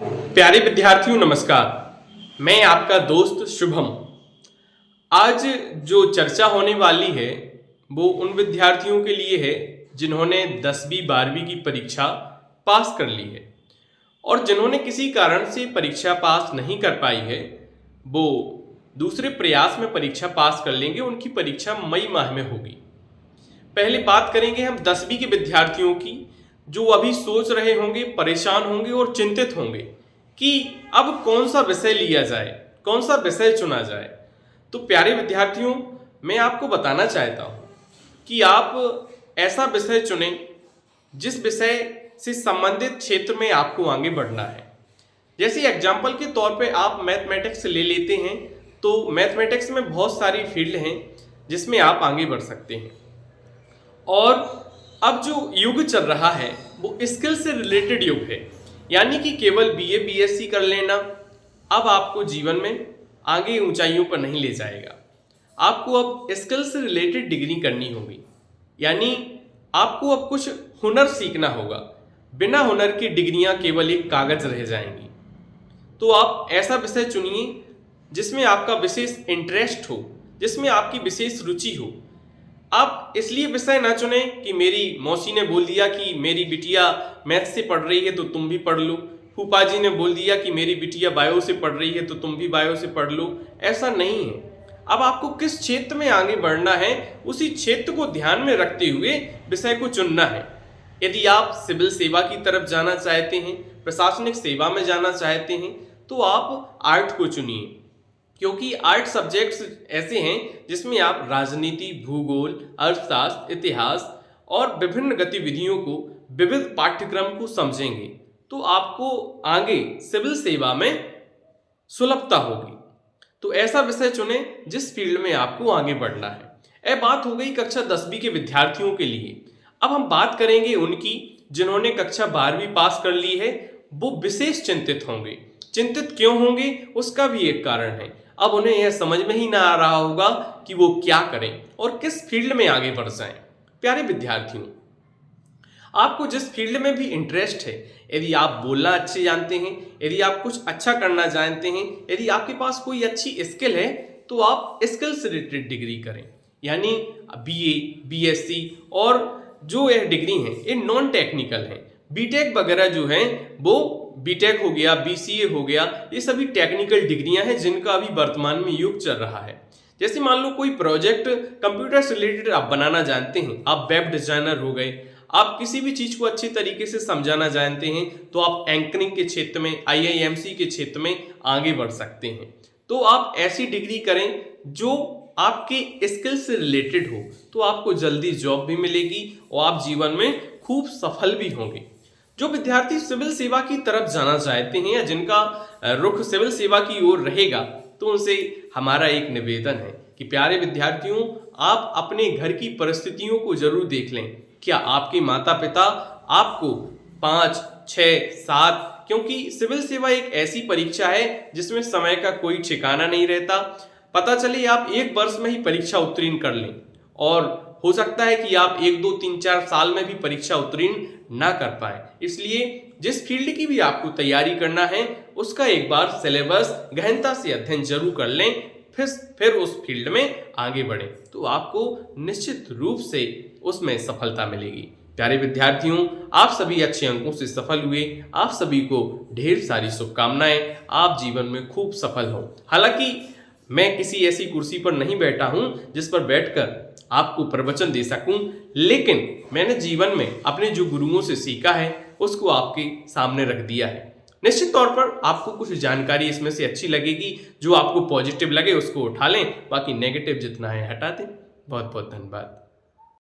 प्यारे विद्यार्थियों नमस्कार। मैं आपका दोस्त शुभम। आज जो चर्चा होने वाली है वो उन विद्यार्थियों के लिए है जिन्होंने 10वीं 12वीं की परीक्षा पास कर ली है और जिन्होंने किसी कारण से परीक्षा पास नहीं कर पाई है वो दूसरे प्रयास में परीक्षा पास कर लेंगे। उनकी परीक्षा मई माह में होगी। पहले बात करेंगे हम 10वीं के विद्यार्थियों की, जो अभी सोच रहे होंगे, परेशान होंगे और चिंतित होंगे कि अब कौन सा विषय लिया जाए, कौन सा विषय चुना जाए। तो प्यारे विद्यार्थियों, मैं आपको बताना चाहता हूं कि आप ऐसा विषय चुनें जिस विषय से संबंधित क्षेत्र में आपको आगे बढ़ना है। जैसे एग्जाम्पल के तौर पे आप मैथमेटिक्स ले लेते हैं तो मैथमेटिक्स में बहुत सारी फील्ड हैं जिसमें आप आगे बढ़ सकते हैं। और अब जो युग चल रहा है वो स्किल से रिलेटेड युग है, यानी कि केवल बीए बीएससी कर लेना अब आपको जीवन में आगे ऊंचाइयों पर नहीं ले जाएगा। आपको अब स्किल से रिलेटेड डिग्री करनी होगी, यानी आपको अब कुछ हुनर सीखना होगा। बिना हुनर की डिग्रियां केवल एक कागज रह जाएंगी। तो आप ऐसा विषय चुनिए जिसमें आपका विशेष इंटरेस्ट हो, जिसमें आपकी विशेष रुचि हो। आप इसलिए विषय ना चुने कि मेरी मौसी ने बोल दिया कि मेरी बिटिया मैथ से पढ़ रही है तो तुम भी पढ़ लो, फूफा जी ने बोल दिया कि मेरी बिटिया बायो से पढ़ रही है तो तुम भी बायो से पढ़ लो। ऐसा नहीं है। अब आपको किस क्षेत्र में आगे बढ़ना है उसी क्षेत्र को ध्यान में रखते हुए विषय को चुनना है। यदि आप सिविल सेवा की तरफ जाना चाहते हैं, प्रशासनिक सेवा में जाना चाहते हैं, तो आप आर्ट को चुनिए, क्योंकि आर्ट सब्जेक्ट्स ऐसे हैं जिसमें आप राजनीति, भूगोल, अर्थशास्त्र, इतिहास और विभिन्न गतिविधियों को, विविध पाठ्यक्रम को समझेंगे तो आपको आगे सिविल सेवा में सुलभता होगी। तो ऐसा विषय चुने जिस फील्ड में आपको आगे बढ़ना है। यह बात हो गई कक्षा 10वीं के विद्यार्थियों के लिए। अब हम बात करेंगे उनकी जिन्होंने कक्षा 12वीं पास कर ली है। वो विशेष चिंतित होंगे। चिंतित क्यों होंगे उसका भी एक कारण है। अब उन्हें यह समझ में ही ना आ रहा होगा कि वो क्या करें और किस फील्ड में आगे बढ़ जाएं। प्यारे विद्यार्थियों, आपको जिस फील्ड में भी इंटरेस्ट है, यदि आप बोलना अच्छे जानते हैं, यदि आप कुछ अच्छा करना जानते हैं, यदि आपके पास कोई अच्छी स्किल है, तो आप स्किल से रिलेटेड डिग्री करें। यानी बीए, बीएससी और जो यह डिग्री हैं ये नॉन टेक्निकल हैं। बीटेक वगैरह जो हैं वो बीटेक हो गया, बीसीए हो गया, ये सभी टेक्निकल डिग्रियां हैं जिनका अभी वर्तमान में युग चल रहा है। जैसे मान लो कोई प्रोजेक्ट कंप्यूटर से रिलेटेड आप बनाना जानते हैं, आप वेब डिजाइनर हो गए, आप किसी भी चीज को अच्छी तरीके से समझाना जानते हैं तो आप एंकरिंग के क्षेत्र में, आईआईएमसी के क्षेत्र में आगे बढ़ सकते हैं। तो आप ऐसी डिग्री करें जो आपके स्किल से रिलेटेड हो, तो आपको जल्दी जॉब भी मिलेगी और आप जीवन में खूब सफल भी होंगे। जो विद्यार्थी सिविल सेवा की तरफ जाना चाहते हैं या जिनका रुख सिविल सेवा की ओर रहेगा, तो उनसे हमारा एक निवेदन है कि प्यारे विद्यार्थियों, आप अपने घर की परिस्थितियों को जरूर देख लें। क्या आपके माता पिता आपको 5, 6, 7, क्योंकि सिविल सेवा एक ऐसी परीक्षा है जिसमें समय का कोई ठिकाना नहीं रहता। पता चले आप एक वर्ष में ही परीक्षा उत्तीर्ण कर लें और हो सकता है कि आप 1, 2, 3, 4 साल में भी परीक्षा उत्तीर्ण ना कर पाए। इसलिए जिस फील्ड की भी आपको तैयारी करना है उसका एक बार सिलेबस गहनता से अध्ययन जरूर कर लें, फिर उस फील्ड में आगे बढ़ें, तो आपको निश्चित रूप से उसमें सफलता मिलेगी। प्यारे विद्यार्थियों, आप सभी अच्छे अंकों से सफल हुए। आप सभी को ढेर सारी शुभकामनाएं। आप जीवन में खूब सफल हों। हालांकि मैं किसी ऐसी कुर्सी पर नहीं बैठा हूं जिस पर बैठकर आपको प्रवचन दे सकूं, लेकिन मैंने जीवन में अपने जो गुरुओं से सीखा है उसको आपके सामने रख दिया है। निश्चित तौर पर आपको कुछ जानकारी इसमें से अच्छी लगेगी। जो आपको पॉजिटिव लगे उसको उठा लें, बाकी नेगेटिव जितना है हटा दें। बहुत बहुत धन्यवाद।